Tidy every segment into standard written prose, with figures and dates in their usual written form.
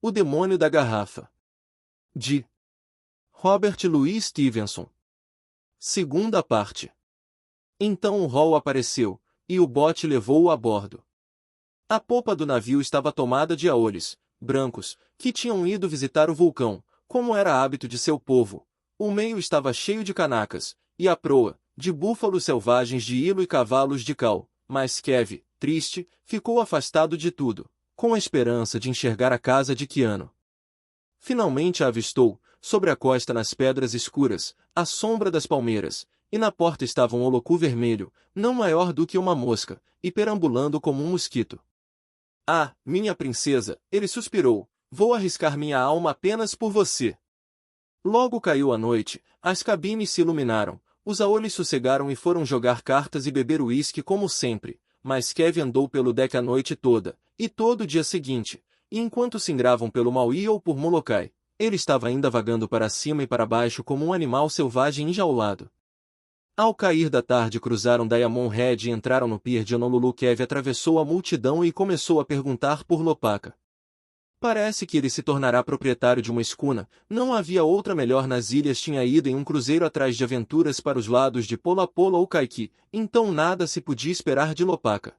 O Demônio da Garrafa. De Robert Louis Stevenson. Segunda parte. Então o Hall apareceu, e o bote levou-o a bordo. A popa do navio estava tomada de aores, brancos, que tinham ido visitar o vulcão, como era hábito de seu povo. O meio estava cheio de canacas, e a proa, de búfalos selvagens de hilo e cavalos de cal, mas Kev, triste, ficou afastado de tudo, com a esperança de enxergar a casa de Keanu. Finalmente a avistou, sobre a costa nas pedras escuras, à sombra das palmeiras, e na porta estava um holocu vermelho, não maior do que uma mosca, e perambulando como um mosquito. Ah, minha princesa, ele suspirou, vou arriscar minha alma apenas por você. Logo caiu a noite, as cabines se iluminaram, os aoles sossegaram e foram jogar cartas e beber uísque como sempre, mas Kev andou pelo deck a noite toda, e todo o dia seguinte, e enquanto se ingravam pelo Maui ou por Molokai, ele estava ainda vagando para cima e para baixo como um animal selvagem enjaulado. Ao cair da tarde cruzaram Diamond Head e entraram no pier de Honolulu. Kev atravessou a multidão e começou a perguntar por Lopaka. Parece que ele se tornará proprietário de uma escuna, não havia outra melhor nas ilhas, tinha ido em um cruzeiro atrás de aventuras para os lados de Pola Pola ou Kaiki, então nada se podia esperar de Lopaka.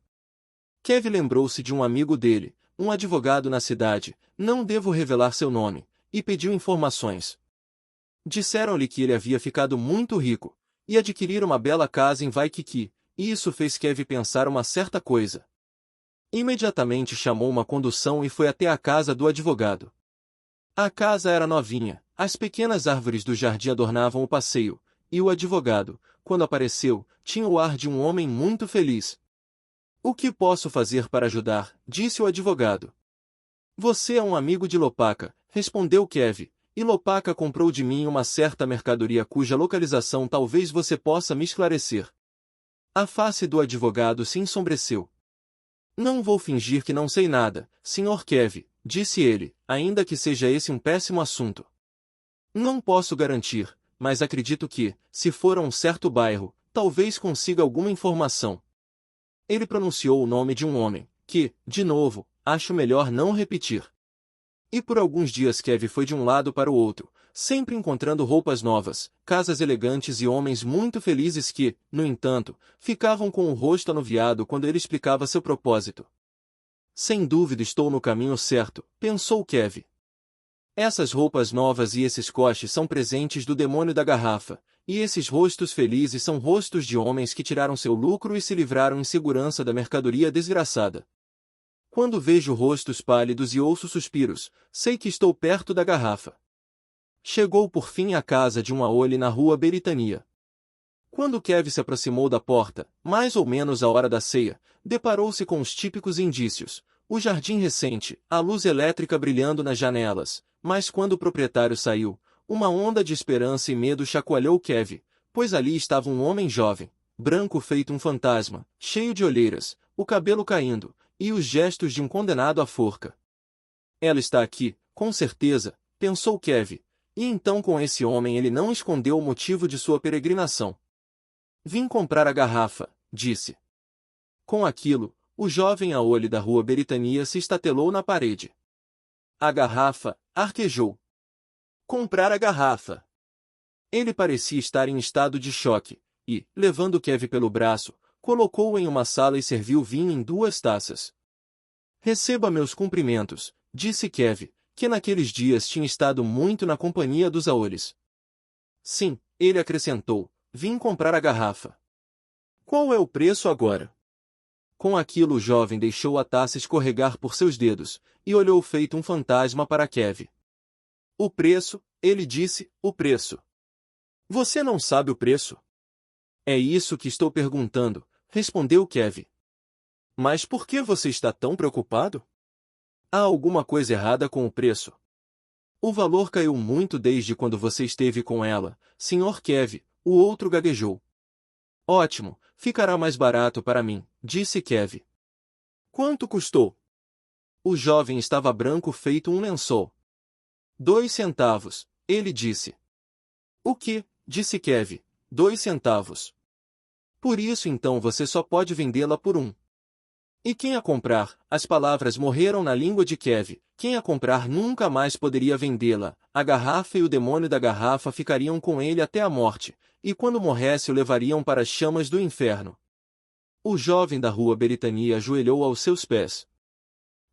Kev lembrou-se de um amigo dele, um advogado na cidade, não devo revelar seu nome, e pediu informações. Disseram-lhe que ele havia ficado muito rico, e adquirir uma bela casa em Waikiki, e isso fez Kev pensar uma certa coisa. Imediatamente chamou uma condução e foi até a casa do advogado. A casa era novinha, as pequenas árvores do jardim adornavam o passeio, e o advogado, quando apareceu, tinha o ar de um homem muito feliz. O que posso fazer para ajudar? Disse o advogado. Você é um amigo de Lopaka, respondeu Kev, e Lopaka comprou de mim uma certa mercadoria cuja localização talvez você possa me esclarecer. A face do advogado se ensombreceu. Não vou fingir que não sei nada, Sr. Kev, disse ele, ainda que seja esse um péssimo assunto. Não posso garantir, mas acredito que, se for a um certo bairro, talvez consiga alguma informação. Ele pronunciou o nome de um homem, que, de novo, acho melhor não repetir. E por alguns dias Kev foi de um lado para o outro, sempre encontrando roupas novas, casas elegantes e homens muito felizes que, no entanto, ficavam com o rosto anuviado quando ele explicava seu propósito. Sem dúvida estou no caminho certo, pensou Kev. Essas roupas novas e esses coches são presentes do demônio da garrafa, e esses rostos felizes são rostos de homens que tiraram seu lucro e se livraram em segurança da mercadoria desgraçada. Quando vejo rostos pálidos e ouço suspiros, sei que estou perto da garrafa. Chegou por fim à casa de um aole na rua Beritania. Quando Kev se aproximou da porta, mais ou menos à hora da ceia, deparou-se com os típicos indícios, o jardim recente, a luz elétrica brilhando nas janelas, mas quando o proprietário saiu, uma onda de esperança e medo chacoalhou Kev, pois ali estava um homem jovem, branco feito um fantasma, cheio de olheiras, o cabelo caindo, e os gestos de um condenado à forca. Ela está aqui, com certeza, pensou Kev, e então com esse homem ele não escondeu o motivo de sua peregrinação. Vim comprar a garrafa, disse. Com aquilo, o jovem aole da rua Beritania se estatelou na parede. A garrafa, arquejou. Comprar a garrafa. Ele parecia estar em estado de choque, e, levando Kev pelo braço, colocou-o em uma sala e serviu vinho em 2 taças. Receba meus cumprimentos, disse Kev, que naqueles dias tinha estado muito na companhia dos aores. Sim, ele acrescentou, vim comprar a garrafa. Qual é o preço agora? Com aquilo o jovem deixou a taça escorregar por seus dedos, e olhou feito um fantasma para Kev. O preço, ele disse, o preço. Você não sabe o preço? É isso que estou perguntando, respondeu Kev. Mas por que você está tão preocupado? Há alguma coisa errada com o preço. O valor caiu muito desde quando você esteve com ela, Sr. Kev, o outro gaguejou. Ótimo, ficará mais barato para mim, disse Kev. Quanto custou? O jovem estava branco feito um lençol. 2 centavos, ele disse. O que? Disse Kev. 2 centavos. Por isso então você só pode vendê-la por 1. E quem a comprar? As palavras morreram na língua de Kev. Quem a comprar nunca mais poderia vendê-la. A garrafa e o demônio da garrafa ficariam com ele até a morte, e quando morresse o levariam para as chamas do inferno. O jovem da rua Beritania ajoelhou aos seus pés.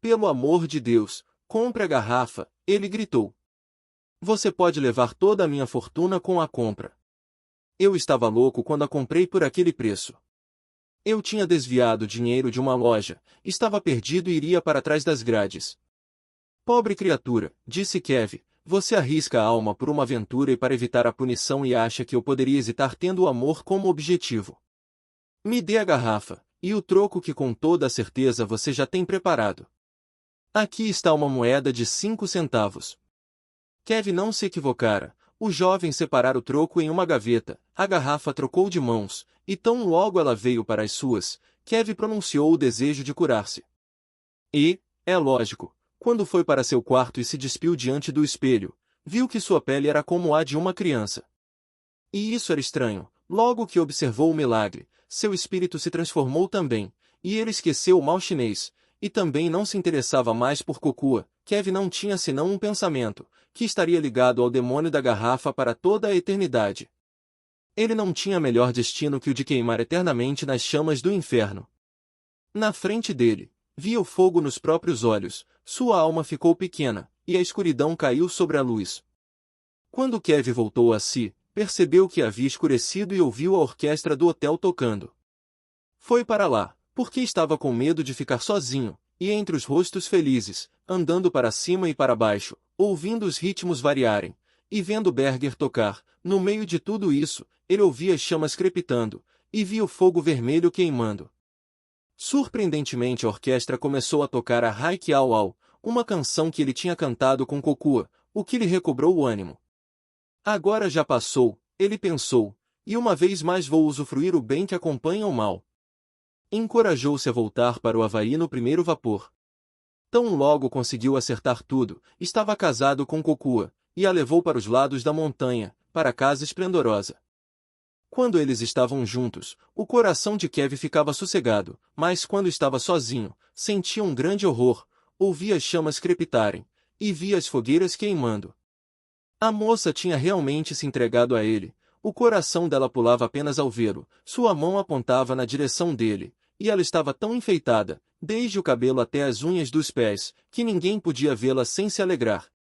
Pelo amor de Deus, compre a garrafa, ele gritou. Você pode levar toda a minha fortuna com a compra. Eu estava louco quando a comprei por aquele preço. Eu tinha desviado dinheiro de uma loja, estava perdido e iria para trás das grades. Pobre criatura, disse Kev, você arrisca a alma por uma aventura e para evitar a punição e acha que eu poderia hesitar tendo o amor como objetivo. Me dê a garrafa, e o troco que com toda a certeza você já tem preparado. Aqui está uma moeda de 5 centavos. Kev não se equivocara. O jovem separara o troco em uma gaveta, a garrafa trocou de mãos, e tão logo ela veio para as suas, Kev pronunciou o desejo de curar-se. E, é lógico, quando foi para seu quarto e se despiu diante do espelho, viu que sua pele era como a de uma criança. E isso era estranho. Logo que observou o milagre, seu espírito se transformou também, e ele esqueceu o mal chinês, e também não se interessava mais por Kokua. Kev não tinha senão um pensamento, que estaria ligado ao demônio da garrafa para toda a eternidade. Ele não tinha melhor destino que o de queimar eternamente nas chamas do inferno. Na frente dele, via o fogo nos próprios olhos, sua alma ficou pequena, e a escuridão caiu sobre a luz. Quando Kev voltou a si, percebeu que havia escurecido e ouviu a orquestra do hotel tocando. Foi para lá, porque estava com medo de ficar sozinho, e entre os rostos felizes, andando para cima e para baixo, ouvindo os ritmos variarem, e vendo Berger tocar, no meio de tudo isso, ele ouvia as chamas crepitando, e via o fogo vermelho queimando. Surpreendentemente a orquestra começou a tocar a Haiki Au Au, uma canção que ele tinha cantado com Kokua, o que lhe recobrou o ânimo. Agora já passou, ele pensou, e uma vez mais vou usufruir o bem que acompanha o mal. Encorajou-se a voltar para o Havaí no primeiro vapor. Tão logo conseguiu acertar tudo, estava casado com Kokua, e a levou para os lados da montanha, para a casa esplendorosa. Quando eles estavam juntos, o coração de Kev ficava sossegado, mas quando estava sozinho, sentia um grande horror, ouvia as chamas crepitarem, e via as fogueiras queimando. A moça tinha realmente se entregado a ele, o coração dela pulava apenas ao vê-lo, sua mão apontava na direção dele, e ela estava tão enfeitada, desde o cabelo até as unhas dos pés, que ninguém podia vê-la sem se alegrar.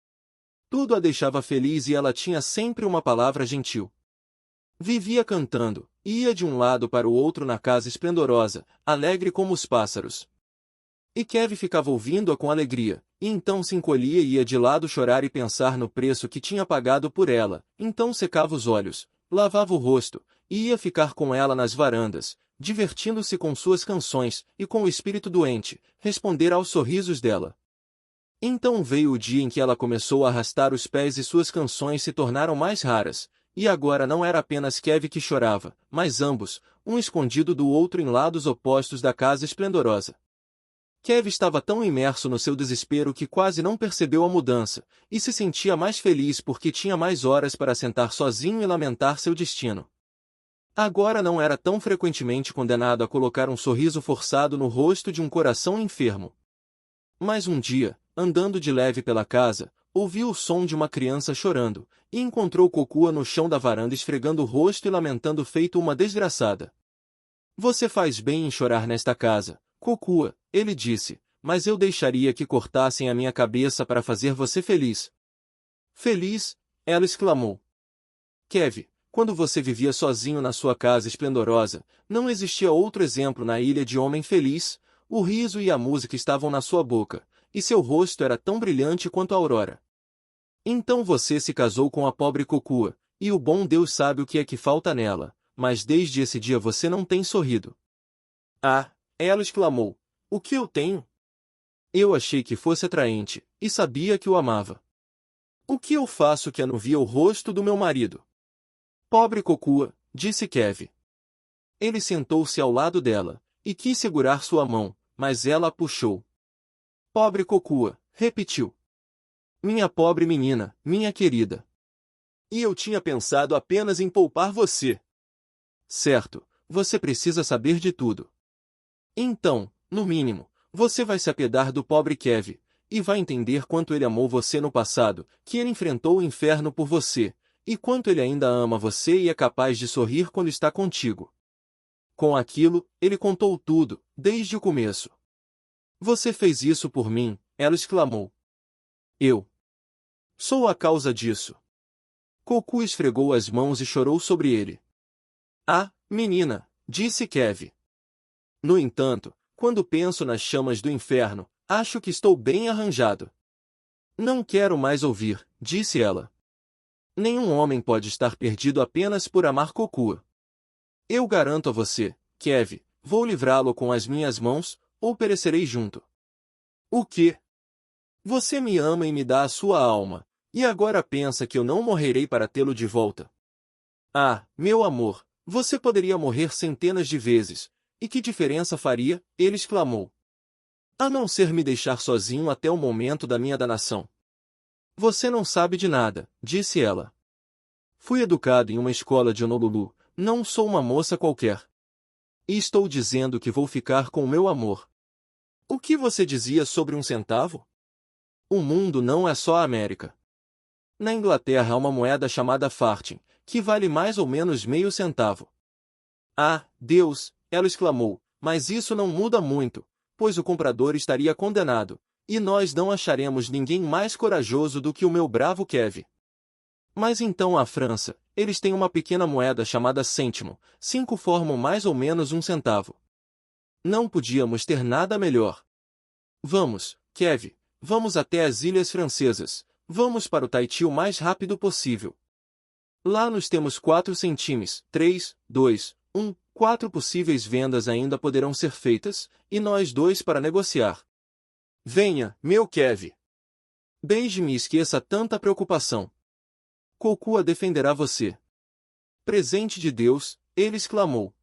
Tudo a deixava feliz e ela tinha sempre uma palavra gentil. Vivia cantando, ia de um lado para o outro na casa esplendorosa, alegre como os pássaros. E Kev ficava ouvindo-a com alegria, e então se encolhia e ia de lado chorar e pensar no preço que tinha pagado por ela, então secava os olhos, lavava o rosto, e ia ficar com ela nas varandas, divertindo-se com suas canções, e com o espírito doente, responder aos sorrisos dela. Então veio o dia em que ela começou a arrastar os pés e suas canções se tornaram mais raras, e agora não era apenas Kev que chorava, mas ambos, um escondido do outro em lados opostos da casa esplendorosa. Kev estava tão imerso no seu desespero que quase não percebeu a mudança, e se sentia mais feliz porque tinha mais horas para sentar sozinho e lamentar seu destino. Agora não era tão frequentemente condenado a colocar um sorriso forçado no rosto de um coração enfermo. Mas um dia, andando de leve pela casa, ouviu o som de uma criança chorando, e encontrou Kokua no chão da varanda esfregando o rosto e lamentando feito uma desgraçada. Você faz bem em chorar nesta casa, Kokua, ele disse, mas eu deixaria que cortassem a minha cabeça para fazer você feliz. Feliz? Ela exclamou. Kev, quando você vivia sozinho na sua casa esplendorosa, não existia outro exemplo na ilha de homem feliz, o riso e a música estavam na sua boca, e seu rosto era tão brilhante quanto a aurora. Então você se casou com a pobre Kokua, e o bom Deus sabe o que é que falta nela, mas desde esse dia você não tem sorrido. Ah, ela exclamou, o que eu tenho? Eu achei que fosse atraente, e sabia que o amava. O que eu faço que anuvia o rosto do meu marido? Pobre Kokua, disse Kev. Ele sentou-se ao lado dela, e quis segurar sua mão, mas ela a puxou. Pobre Kokua, repetiu. Minha pobre menina, minha querida. E eu tinha pensado apenas em poupar você. Certo, você precisa saber de tudo. Então, no mínimo, você vai se apiedar do pobre Kev, e vai entender quanto ele amou você no passado, que ele enfrentou o inferno por você, e quanto ele ainda ama você e é capaz de sorrir quando está contigo. Com aquilo, ele contou tudo, desde o começo. Você fez isso por mim, ela exclamou. Eu sou a causa disso. Cocu esfregou as mãos e chorou sobre ele. Ah, menina, disse Kev. No entanto, quando penso nas chamas do inferno, acho que estou bem arranjado. Não quero mais ouvir, disse ela. Nenhum homem pode estar perdido apenas por amar Cocu. Eu garanto a você, Kev, vou livrá-lo com as minhas mãos, ou perecerei junto. O quê? Você me ama e me dá a sua alma, e agora pensa que eu não morrerei para tê-lo de volta. Ah, meu amor, você poderia morrer centenas de vezes, e que diferença faria? Ele exclamou. A não ser me deixar sozinho até o momento da minha danação. Você não sabe de nada, disse ela. Fui educado em uma escola de Honolulu, não sou uma moça qualquer. E estou dizendo que vou ficar com o meu amor. O que você dizia sobre 1 centavo? O mundo não é só a América. Na Inglaterra há uma moeda chamada farthing, que vale mais ou menos meio centavo. Ah, Deus, ela exclamou, mas isso não muda muito, pois o comprador estaria condenado, e nós não acharemos ninguém mais corajoso do que o meu bravo Kev. Mas então a França, eles têm uma pequena moeda chamada cêntimo, 5 formam mais ou menos 1 centavo. Não podíamos ter nada melhor. Vamos, Kev, vamos até as Ilhas Francesas, vamos para o Tahiti o mais rápido possível. Lá nos temos 4 centímetros, 3, 2, 1, 4 possíveis vendas ainda poderão ser feitas, e nós 2 para negociar. Venha, meu Kev. Beije-me e esqueça tanta preocupação. Cocu defenderá você. Presente de Deus, ele exclamou.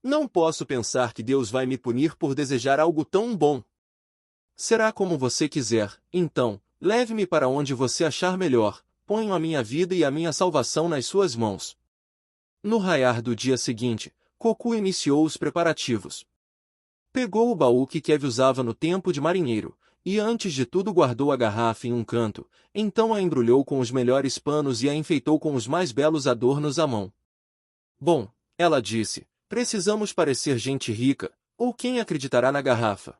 Não posso pensar que Deus vai me punir por desejar algo tão bom. Será como você quiser, então, leve-me para onde você achar melhor, ponho a minha vida e a minha salvação nas suas mãos. No raiar do dia seguinte, Cocu iniciou os preparativos. Pegou o baú que Kev usava no tempo de marinheiro, e antes de tudo guardou a garrafa em um canto, então a embrulhou com os melhores panos e a enfeitou com os mais belos adornos à mão. Bom, ela disse, precisamos parecer gente rica, ou quem acreditará na garrafa?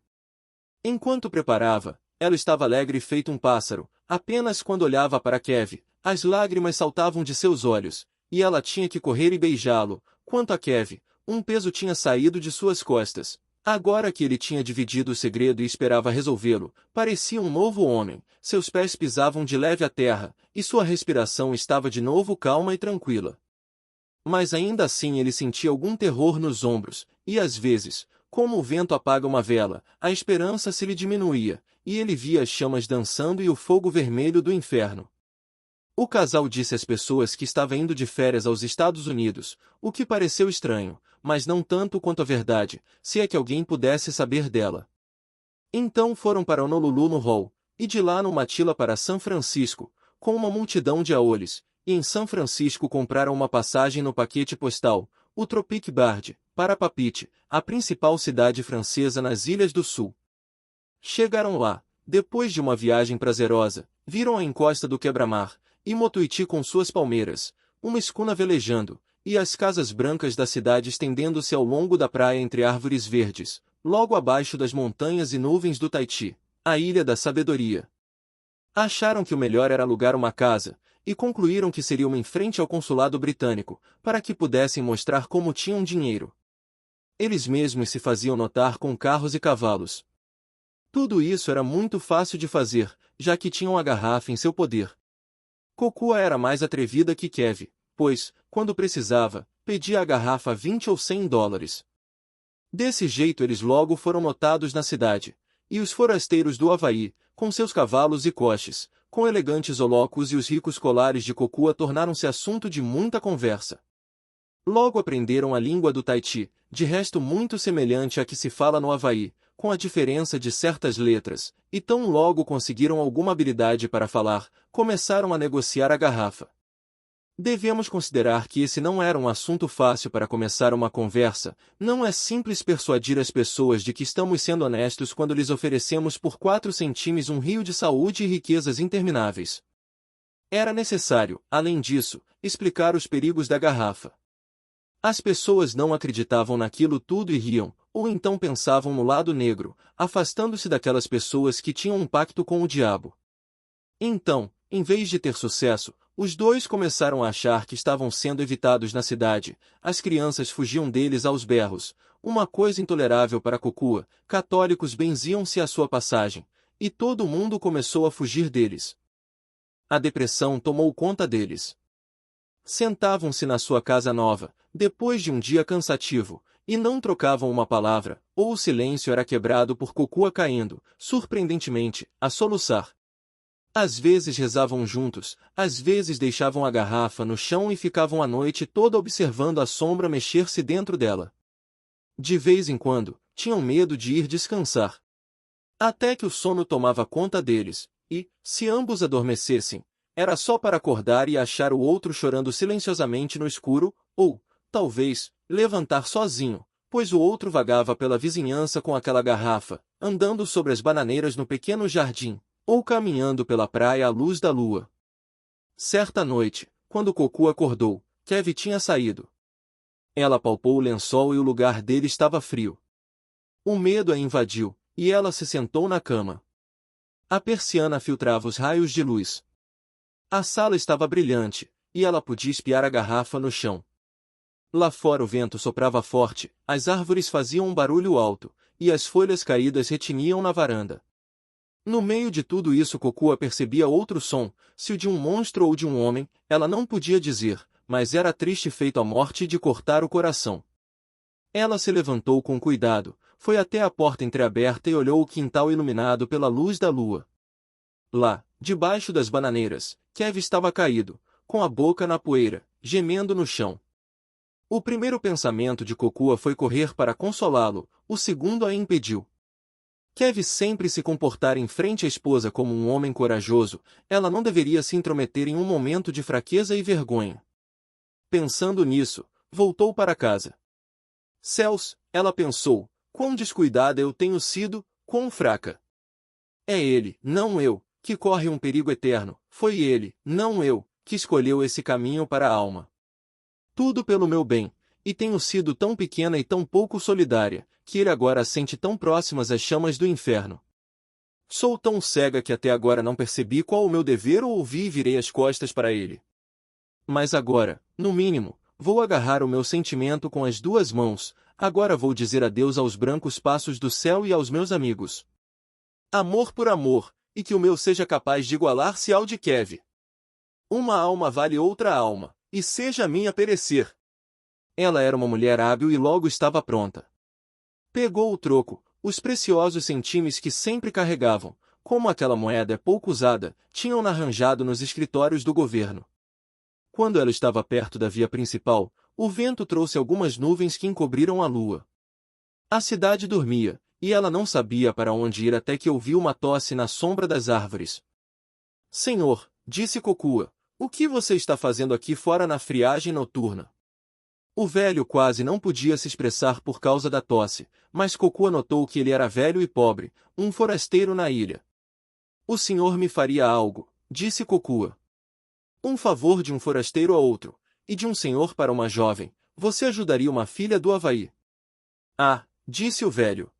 Enquanto preparava, ela estava alegre feito um pássaro, apenas quando olhava para Kev, as lágrimas saltavam de seus olhos, e ela tinha que correr e beijá-lo. Quanto a Kev, um peso tinha saído de suas costas. Agora que ele tinha dividido o segredo e esperava resolvê-lo, parecia um novo homem, seus pés pisavam de leve a terra, e sua respiração estava de novo calma e tranquila. Mas ainda assim ele sentia algum terror nos ombros, e às vezes, como o vento apaga uma vela, a esperança se lhe diminuía, e ele via as chamas dançando e o fogo vermelho do inferno. O casal disse às pessoas que estava indo de férias aos Estados Unidos, o que pareceu estranho, mas não tanto quanto a verdade, se é que alguém pudesse saber dela. Então foram para Honolulu no Hall, e de lá no Matila para São Francisco, com uma multidão de aoles, e em São Francisco compraram uma passagem no paquete postal, o Tropic Bard, para Papeete, a principal cidade francesa nas Ilhas do Sul. Chegaram lá, depois de uma viagem prazerosa, viram a encosta do quebra-mar, e Motuiti com suas palmeiras, uma escuna velejando, e as casas brancas da cidade estendendo-se ao longo da praia entre árvores verdes, logo abaixo das montanhas e nuvens do Tahiti, a Ilha da Sabedoria. Acharam que o melhor era alugar uma casa, e concluíram que seria uma em frente ao consulado britânico, para que pudessem mostrar como tinham dinheiro. Eles mesmos se faziam notar com carros e cavalos. Tudo isso era muito fácil de fazer, já que tinham a garrafa em seu poder. Cocu era mais atrevida que Kev, pois, quando precisava, pedia a garrafa 20 ou 100 dólares. Desse jeito eles logo foram notados na cidade, e os forasteiros do Havaí, com seus cavalos e coches, com elegantes holocos e os ricos colares de Cocu tornaram-se assunto de muita conversa. Logo aprenderam a língua do Tahiti, de resto muito semelhante à que se fala no Havaí, com a diferença de certas letras, e tão logo conseguiram alguma habilidade para falar, começaram a negociar a garrafa. Devemos considerar que esse não era um assunto fácil para começar uma conversa. Não é simples persuadir as pessoas de que estamos sendo honestos quando lhes oferecemos por 4 centímetros um rio de saúde e riquezas intermináveis. Era necessário, além disso, explicar os perigos da garrafa. As pessoas não acreditavam naquilo tudo e riam, ou então pensavam no lado negro, afastando-se daquelas pessoas que tinham um pacto com o diabo. Então, em vez de ter sucesso, os dois começaram a achar que estavam sendo evitados na cidade. As crianças fugiam deles aos berros, uma coisa intolerável para Kokua. Católicos benziam-se à sua passagem, e todo mundo começou a fugir deles. A depressão tomou conta deles. Sentavam-se na sua casa nova, depois de um dia cansativo, e não trocavam uma palavra, ou o silêncio era quebrado por Kokua caindo, surpreendentemente, a soluçar. Às vezes rezavam juntos, às vezes deixavam a garrafa no chão e ficavam a noite toda observando a sombra mexer-se dentro dela. De vez em quando, tinham medo de ir descansar. Até que o sono tomava conta deles, e, se ambos adormecessem, era só para acordar e achar o outro chorando silenciosamente no escuro, ou, talvez, levantar sozinho, pois o outro vagava pela vizinhança com aquela garrafa, andando sobre as bananeiras no pequeno jardim, ou caminhando pela praia à luz da lua. Certa noite, quando Kokua acordou, Kev tinha saído. Ela palpou o lençol e o lugar dele estava frio. O medo a invadiu, e ela se sentou na cama. A persiana filtrava os raios de luz. A sala estava brilhante, e ela podia espiar a garrafa no chão. Lá fora o vento soprava forte, as árvores faziam um barulho alto, e as folhas caídas retiniam na varanda. No meio de tudo isso Kokua percebia outro som, se o de um monstro ou de um homem, ela não podia dizer, mas era triste feito a morte de cortar o coração. Ela se levantou com cuidado, foi até a porta entreaberta e olhou o quintal iluminado pela luz da lua. Lá, debaixo das bananeiras, Kev estava caído, com a boca na poeira, gemendo no chão. O primeiro pensamento de Kokua foi correr para consolá-lo, o segundo a impediu. Kev sempre se comportara em frente à esposa como um homem corajoso, ela não deveria se intrometer em um momento de fraqueza e vergonha. Pensando nisso, voltou para casa. Céus, ela pensou, quão descuidada eu tenho sido, quão fraca. É ele, não eu, que corre um perigo eterno, foi ele, não eu, que escolheu esse caminho para a alma. Tudo pelo meu bem, e tenho sido tão pequena e tão pouco solidária, que ele agora sente tão próximas as chamas do inferno. Sou tão cega que até agora não percebi qual o meu dever ou ouvi e virei as costas para ele. Mas agora, no mínimo, vou agarrar o meu sentimento com as 2 mãos, agora vou dizer adeus aos brancos passos do céu e aos meus amigos. Amor por amor, e que o meu seja capaz de igualar-se ao de Kev. Uma alma vale outra alma, e seja a minha perecer. Ela era uma mulher hábil e logo estava pronta. Pegou o troco, os preciosos centimes que sempre carregavam, como aquela moeda é pouco usada, tinham-na arranjado nos escritórios do governo. Quando ela estava perto da via principal, o vento trouxe algumas nuvens que encobriram a lua. A cidade dormia, e ela não sabia para onde ir até que ouviu uma tosse na sombra das árvores. Senhor, disse Kokua, o que você está fazendo aqui fora na friagem noturna? O velho quase não podia se expressar por causa da tosse, mas Kokua notou que ele era velho e pobre, um forasteiro na ilha. O senhor me faria algo, disse Kokua. Um favor de um forasteiro a outro, e de um senhor para uma jovem, você ajudaria uma filha do Havaí. Ah, disse o velho.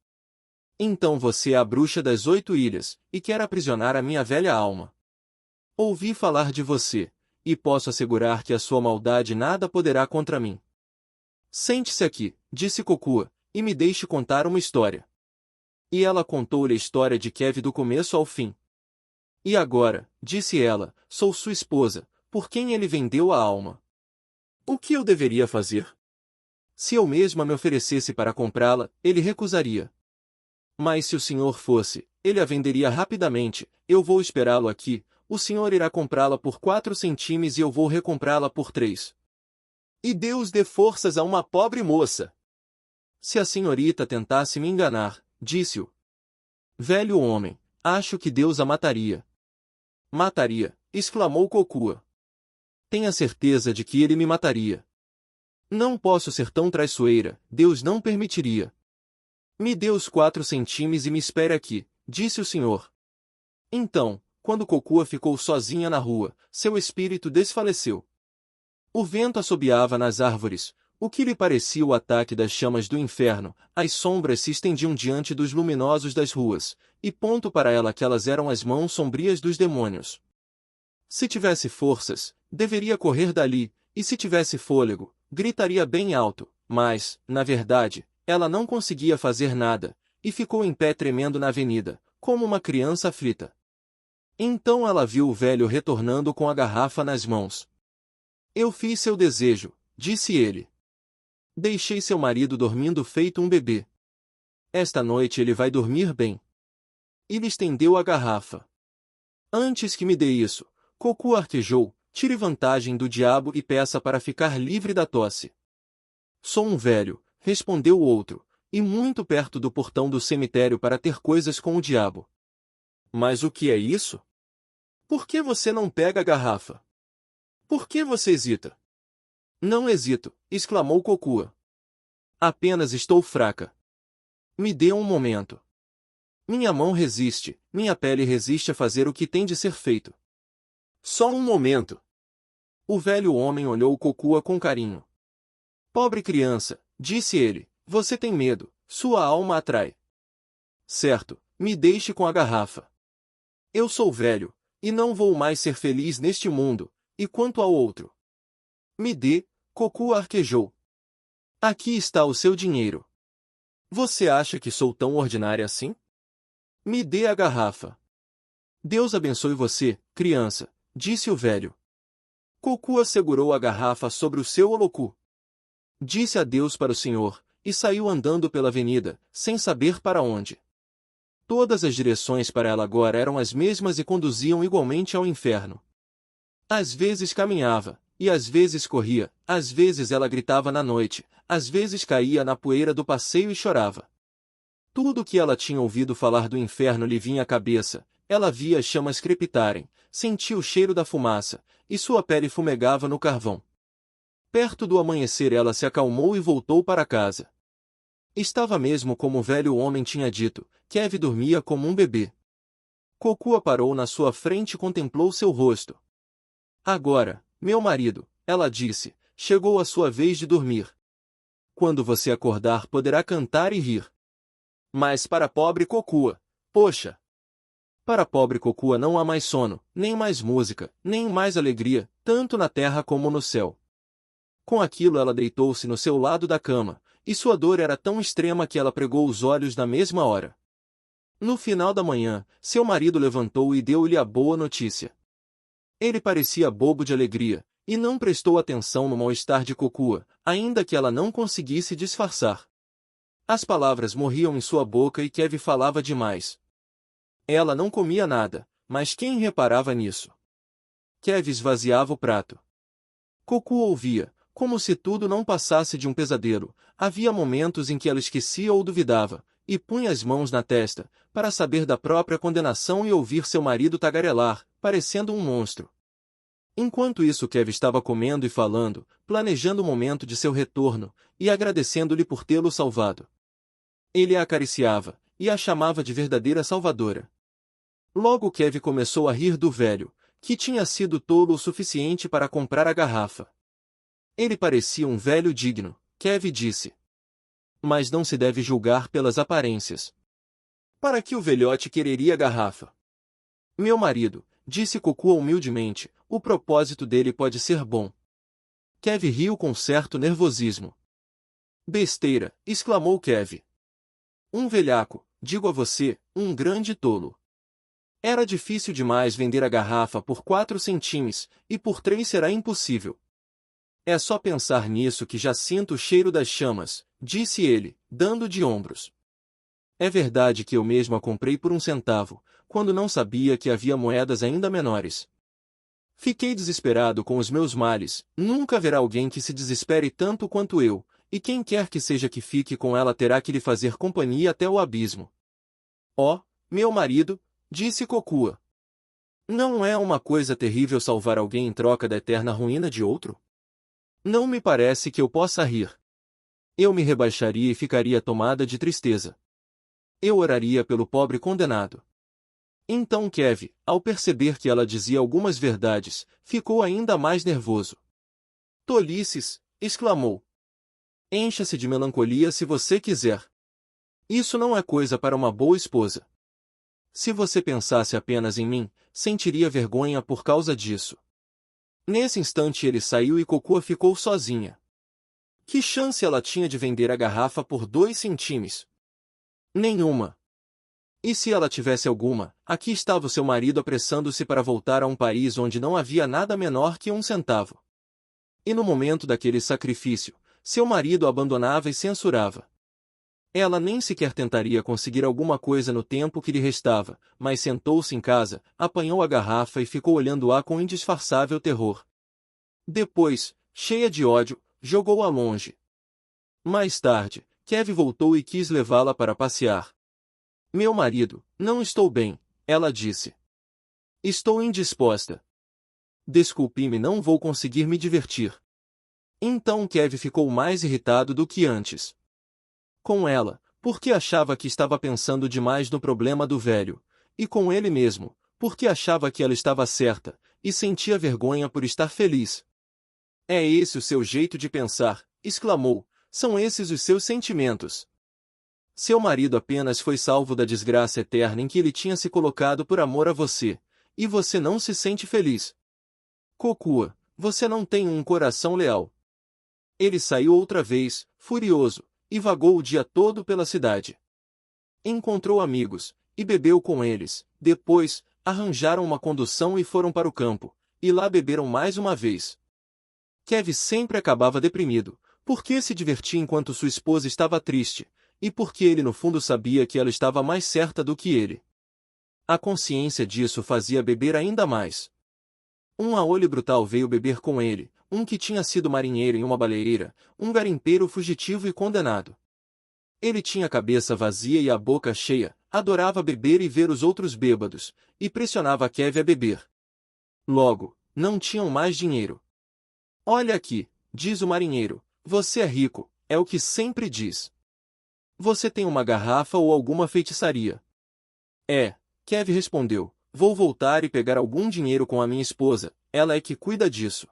Então você é a bruxa das 8 ilhas, e quer aprisionar a minha velha alma. Ouvi falar de você, e posso assegurar que a sua maldade nada poderá contra mim. Sente-se aqui, disse Kokua, e me deixe contar uma história. E ela contou-lhe a história de Kev do começo ao fim. E agora, disse ela, sou sua esposa, por quem ele vendeu a alma. O que eu deveria fazer? Se eu mesma me oferecesse para comprá-la, ele recusaria. Mas se o senhor fosse, ele a venderia rapidamente, eu vou esperá-lo aqui, o senhor irá comprá-la por 4 centímetros e eu vou recomprá-la por 3. E Deus dê forças a uma pobre moça. Se a senhorita tentasse me enganar, disse-o. Velho homem, acho que Deus a mataria. Mataria, exclamou Kokua. Tenha certeza de que ele me mataria. Não posso ser tão traiçoeira, Deus não permitiria. Me dê os 4 centímetros e me espere aqui, disse o senhor. Então, quando Kokua ficou sozinha na rua, seu espírito desfaleceu. O vento assobiava nas árvores, o que lhe parecia o ataque das chamas do inferno, as sombras se estendiam diante dos luminosos das ruas, e ponto para ela que elas eram as mãos sombrias dos demônios. Se tivesse forças, deveria correr dali, e se tivesse fôlego, gritaria bem alto, mas, na verdade, ela não conseguia fazer nada, e ficou em pé tremendo na avenida, como uma criança aflita. Então ela viu o velho retornando com a garrafa nas mãos. Eu fiz seu desejo, disse ele. Deixei seu marido dormindo feito um bebê. Esta noite ele vai dormir bem. E lhe estendeu a garrafa. Antes que me dê isso, Kokua arquejou, tire vantagem do diabo e peça para ficar livre da tosse. Sou um velho, respondeu o outro, e muito perto do portão do cemitério para ter coisas com o diabo. Mas o que é isso? Por que você não pega a garrafa? Por que você hesita? Não hesito, exclamou Kokua. Apenas estou fraca. Me dê um momento. Minha mão resiste, minha pele resiste a fazer o que tem de ser feito. Só um momento. O velho homem olhou Kokua com carinho. Pobre criança, disse ele, você tem medo, sua alma atrai. Certo, me deixe com a garrafa. Eu sou velho, e não vou mais ser feliz neste mundo, e quanto ao outro? Me dê, Kokua arquejou. Aqui está o seu dinheiro. Você acha que sou tão ordinária assim? Me dê a garrafa. Deus abençoe você, criança, disse o velho. Kokua segurou a garrafa sobre o seu holocu. Disse adeus para o senhor, e saiu andando pela avenida, sem saber para onde. Todas as direções para ela agora eram as mesmas e conduziam igualmente ao inferno. Às vezes caminhava, e às vezes corria, às vezes ela gritava na noite, às vezes caía na poeira do passeio e chorava. Tudo o que ela tinha ouvido falar do inferno lhe vinha à cabeça, ela via as chamas crepitarem, sentia o cheiro da fumaça, e sua pele fumegava no carvão. Perto do amanhecer ela se acalmou e voltou para casa. Estava mesmo como o velho homem tinha dito, Kev dormia como um bebê. Kokua parou na sua frente e contemplou seu rosto. Agora, meu marido, ela disse, chegou a sua vez de dormir. Quando você acordar poderá cantar e rir. Mas para pobre Kokua, poxa! Para pobre Kokua não há mais sono, nem mais música, nem mais alegria, tanto na terra como no céu. Com aquilo ela deitou-se no seu lado da cama, e sua dor era tão extrema que ela pregou os olhos na mesma hora. No final da manhã, seu marido levantou e deu-lhe a boa notícia. Ele parecia bobo de alegria, e não prestou atenção no mal-estar de Kokua, ainda que ela não conseguisse disfarçar. As palavras morriam em sua boca e Kev falava demais. Ela não comia nada, mas quem reparava nisso? Kev esvaziava o prato. Kokua ouvia, como se tudo não passasse de um pesadelo. Havia momentos em que ela esquecia ou duvidava, e punha as mãos na testa, para saber da própria condenação e ouvir seu marido tagarelar, parecendo um monstro. Enquanto isso Kev estava comendo e falando, planejando o momento de seu retorno, e agradecendo-lhe por tê-lo salvado. Ele a acariciava, e a chamava de verdadeira salvadora. Logo Kev começou a rir do velho, que tinha sido tolo o suficiente para comprar a garrafa. Ele parecia um velho digno, Kev disse. Mas não se deve julgar pelas aparências. Para que o velhote quereria a garrafa? Meu marido, disse Kokua humildemente, o propósito dele pode ser bom. Kev riu com certo nervosismo. Besteira, exclamou Kev. Um velhaco, digo a você, um grande tolo. Era difícil demais vender a garrafa por 4 centímetros, e por 3 será impossível. É só pensar nisso que já sinto o cheiro das chamas, disse ele, dando de ombros. É verdade que eu mesmo a comprei por 1 centavo, quando não sabia que havia moedas ainda menores. Fiquei desesperado com os meus males, nunca haverá alguém que se desespere tanto quanto eu, e quem quer que seja que fique com ela terá que lhe fazer companhia até o abismo. Ó, meu marido, disse Kokua. Não é uma coisa terrível salvar alguém em troca da eterna ruína de outro? Não me parece que eu possa rir. Eu me rebaixaria e ficaria tomada de tristeza. Eu oraria pelo pobre condenado. Então Kev, ao perceber que ela dizia algumas verdades, ficou ainda mais nervoso. Tolices, exclamou. Encha-se de melancolia se você quiser. Isso não é coisa para uma boa esposa. Se você pensasse apenas em mim, sentiria vergonha por causa disso. Nesse instante ele saiu e Cocoa ficou sozinha. Que chance ela tinha de vender a garrafa por 2 centimos? Nenhuma. E se ela tivesse alguma, aqui estava o seu marido apressando-se para voltar a um país onde não havia nada menor que 1 centavo. E no momento daquele sacrifício, seu marido a abandonava e censurava. Ela nem sequer tentaria conseguir alguma coisa no tempo que lhe restava, mas sentou-se em casa, apanhou a garrafa e ficou olhando-a com indisfarçável terror. Depois, cheia de ódio, jogou-a longe. Mais tarde, Kev voltou e quis levá-la para passear. Meu marido, não estou bem, ela disse. Estou indisposta. Desculpe-me, não vou conseguir me divertir. Então Kev ficou mais irritado do que antes. Com ela, porque achava que estava pensando demais no problema do velho, e com ele mesmo, porque achava que ela estava certa, e sentia vergonha por estar feliz. É esse o seu jeito de pensar, exclamou, são esses os seus sentimentos. Seu marido apenas foi salvo da desgraça eterna em que ele tinha se colocado por amor a você, e você não se sente feliz. Cocoa, você não tem um coração leal. Ele saiu outra vez, furioso, e vagou o dia todo pela cidade. Encontrou amigos, e bebeu com eles, depois, arranjaram uma condução e foram para o campo, e lá beberam mais uma vez. Kev sempre acabava deprimido, porque se divertia enquanto sua esposa estava triste, e porque ele no fundo sabia que ela estava mais certa do que ele. A consciência disso fazia beber ainda mais. Um aole brutal veio beber com ele, um que tinha sido marinheiro em uma baleeira, um garimpeiro fugitivo e condenado. Ele tinha a cabeça vazia e a boca cheia, adorava beber e ver os outros bêbados, e pressionava Kev a beber. Logo, não tinham mais dinheiro. Olha aqui, diz o marinheiro, você é rico, é o que sempre diz. Você tem uma garrafa ou alguma feitiçaria? É, Kev respondeu, vou voltar e pegar algum dinheiro com a minha esposa, ela é que cuida disso.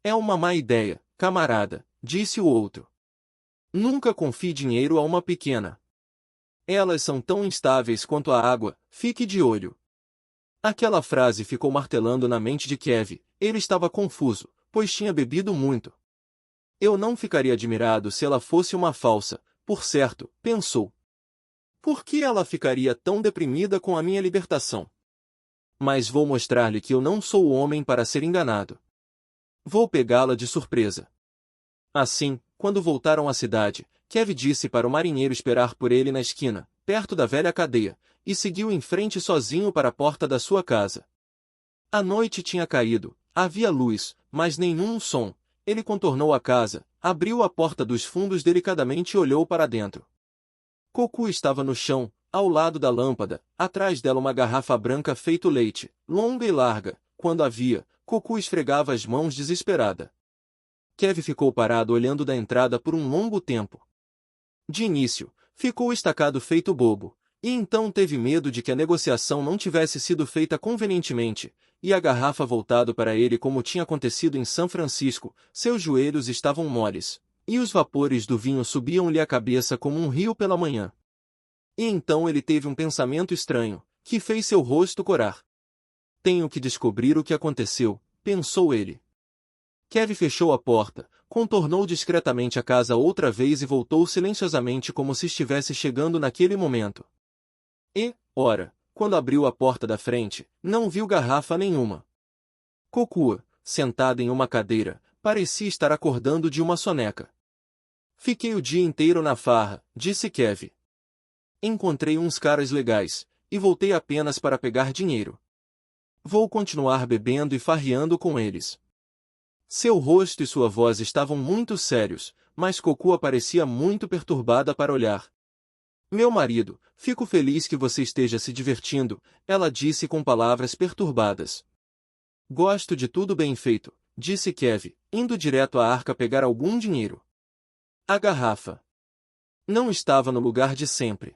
É uma má ideia, camarada, disse o outro. Nunca confie dinheiro a uma pequena. Elas são tão instáveis quanto a água, fique de olho. Aquela frase ficou martelando na mente de Kev, ele estava confuso, pois tinha bebido muito. Eu não ficaria admirado se ela fosse uma falsa, por certo, pensou. Por que ela ficaria tão deprimida com a minha libertação? Mas vou mostrar-lhe que eu não sou o homem para ser enganado. Vou pegá-la de surpresa. Assim, quando voltaram à cidade, Kev disse para o marinheiro esperar por ele na esquina, perto da velha cadeia, e seguiu em frente sozinho para a porta da sua casa. A noite tinha caído, havia luz, mas nenhum som. Ele contornou a casa, abriu a porta dos fundos delicadamente e olhou para dentro. Cocu estava no chão, ao lado da lâmpada, atrás dela uma garrafa branca feito leite, longa e larga. Quando a via, Cocu esfregava as mãos desesperada. Kev ficou parado olhando da entrada por um longo tempo. De início, ficou estacado feito bobo, e então teve medo de que a negociação não tivesse sido feita convenientemente, e a garrafa voltado para ele como tinha acontecido em São Francisco, seus joelhos estavam moles, e os vapores do vinho subiam-lhe à cabeça como um rio pela manhã. E então ele teve um pensamento estranho, que fez seu rosto corar. Tenho que descobrir o que aconteceu, pensou ele. Kev fechou a porta, contornou discretamente a casa outra vez e voltou silenciosamente como se estivesse chegando naquele momento. E, ora, quando abriu a porta da frente, não viu garrafa nenhuma. Cocoa, sentada em uma cadeira, parecia estar acordando de uma soneca. Fiquei o dia inteiro na farra, disse Kev. Encontrei uns caras legais, e voltei apenas para pegar dinheiro. Vou continuar bebendo e farreando com eles. Seu rosto e sua voz estavam muito sérios, mas Cocoa parecia muito perturbada para olhar. Meu marido, fico feliz que você esteja se divertindo, ela disse com palavras perturbadas. Gosto de tudo bem feito, disse Kevin, indo direto à arca pegar algum dinheiro. A garrafa não estava no lugar de sempre.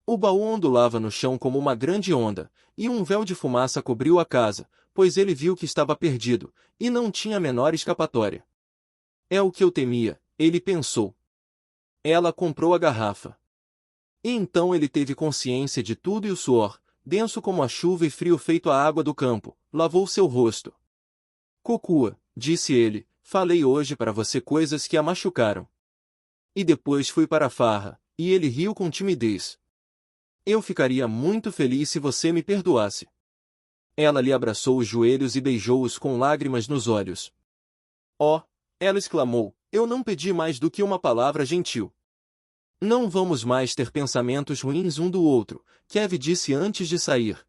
O baú ondulava no chão como uma grande onda, e um véu de fumaça cobriu a casa, pois ele viu que estava perdido, e não tinha a menor escapatória. É o que eu temia, ele pensou. Ela comprou a garrafa. E então ele teve consciência de tudo e o suor, denso como a chuva e frio feito a água do campo, lavou seu rosto. Cocua, disse ele, falei hoje para você coisas que a machucaram. E depois fui para a farra, e ele riu com timidez. Eu ficaria muito feliz se você me perdoasse. Ela lhe abraçou os joelhos e beijou-os com lágrimas nos olhos. Oh, ela exclamou, eu não pedi mais do que uma palavra gentil. Não vamos mais ter pensamentos ruins um do outro, Kevin disse antes de sair.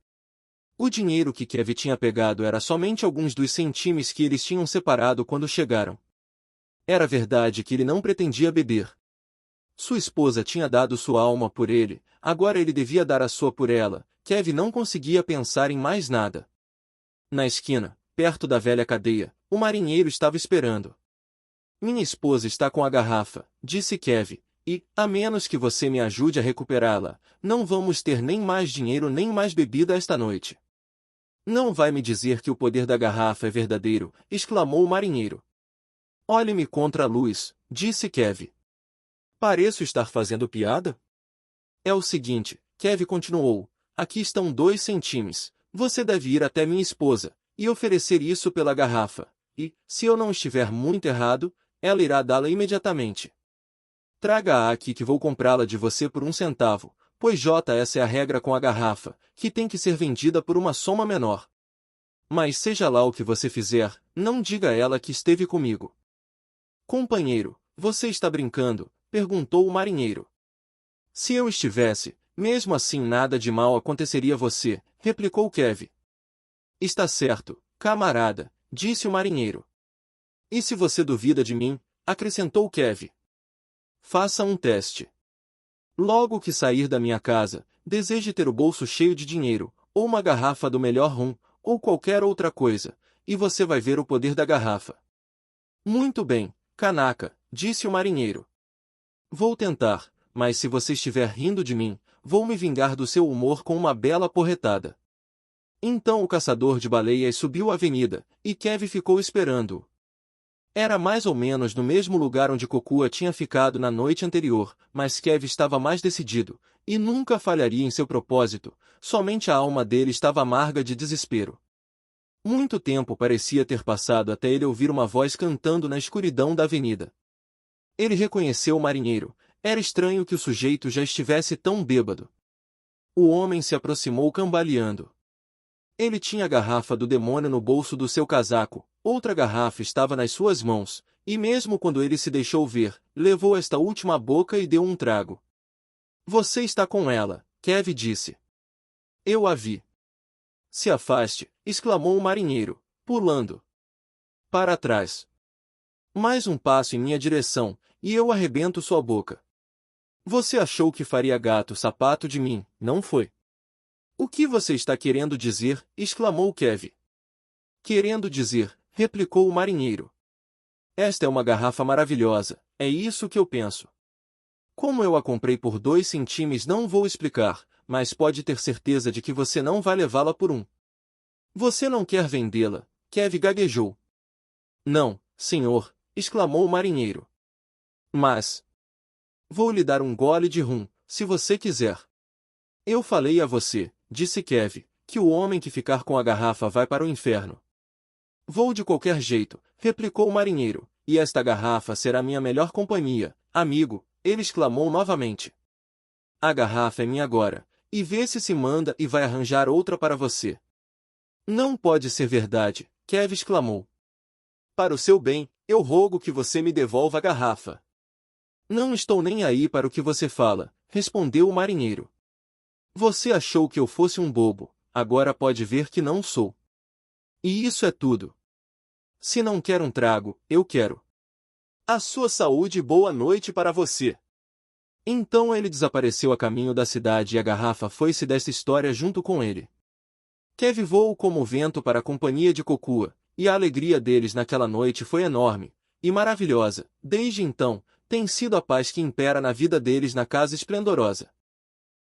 O dinheiro que Kevin tinha pegado era somente alguns dos centimes que eles tinham separado quando chegaram. Era verdade que ele não pretendia beber. Sua esposa tinha dado sua alma por ele, agora ele devia dar a sua por ela. Kevin não conseguia pensar em mais nada. Na esquina, perto da velha cadeia, o marinheiro estava esperando. Minha esposa está com a garrafa, disse Kevin, e, a menos que você me ajude a recuperá-la, não vamos ter nem mais dinheiro nem mais bebida esta noite. Não vai me dizer que o poder da garrafa é verdadeiro, exclamou o marinheiro. Olhe-me contra a luz, disse Kevin. Pareço estar fazendo piada? É o seguinte, Kevin continuou, aqui estão 2 centimes, você deve ir até minha esposa, e oferecer isso pela garrafa, e, se eu não estiver muito errado, ela irá dá-la imediatamente. Traga-a aqui que vou comprá-la de você por 1 centavo, pois essa é a regra com a garrafa, que tem que ser vendida por uma soma menor. Mas seja lá o que você fizer, não diga a ela que esteve comigo. Companheiro, você está brincando? Perguntou o marinheiro. Se eu estivesse, mesmo assim nada de mal aconteceria a você, replicou Kevin. Está certo, camarada, disse o marinheiro. E se você duvida de mim, acrescentou Kevin. Faça um teste. Logo que sair da minha casa, deseje ter o bolso cheio de dinheiro, ou uma garrafa do melhor rum, ou qualquer outra coisa, e você vai ver o poder da garrafa. Muito bem, canaca, disse o marinheiro. Vou tentar, mas se você estiver rindo de mim, vou me vingar do seu humor com uma bela porretada. Então o caçador de baleias subiu a avenida, e Kevin ficou esperando-o. Era mais ou menos no mesmo lugar onde Cocua tinha ficado na noite anterior, mas Kevin estava mais decidido, e nunca falharia em seu propósito, somente a alma dele estava amarga de desespero. Muito tempo parecia ter passado até ele ouvir uma voz cantando na escuridão da avenida. Ele reconheceu o marinheiro, era estranho que o sujeito já estivesse tão bêbado. O homem se aproximou cambaleando. Ele tinha a garrafa do demônio no bolso do seu casaco, outra garrafa estava nas suas mãos, e mesmo quando ele se deixou ver, levou esta última à boca e deu um trago. Você está com ela, Kevin disse. Eu a vi. Se afaste, exclamou o marinheiro, pulando para trás. Mais um passo em minha direção, e eu arrebento sua boca. Você achou que faria gato-sapato de mim, não foi? O que você está querendo dizer? Exclamou Kevin. Querendo dizer, replicou o marinheiro. Esta é uma garrafa maravilhosa, é isso que eu penso. Como eu a comprei por 2 centimes não vou explicar, mas pode ter certeza de que você não vai levá-la por 1. Você não quer vendê-la, Kevin gaguejou. Não, senhor, exclamou o marinheiro. Mas vou lhe dar um gole de rum, se você quiser. Eu falei a você, disse Kevin, que o homem que ficar com a garrafa vai para o inferno. Vou de qualquer jeito, replicou o marinheiro, e esta garrafa será minha melhor companhia, amigo, ele exclamou novamente. A garrafa é minha agora, e vê se manda e vai arranjar outra para você. Não pode ser verdade, Kevin exclamou. Para o seu bem, eu rogo que você me devolva a garrafa. Não estou nem aí para o que você fala, respondeu o marinheiro. Você achou que eu fosse um bobo, agora pode ver que não sou. E isso é tudo. Se não quer um trago, eu quero. A sua saúde e boa noite para você. Então ele desapareceu a caminho da cidade e a garrafa foi-se dessa história junto com ele. Kev voou como o vento para a companhia de Kokua, e a alegria deles naquela noite foi enorme e maravilhosa. Desde então, tem sido a paz que impera na vida deles na casa esplendorosa.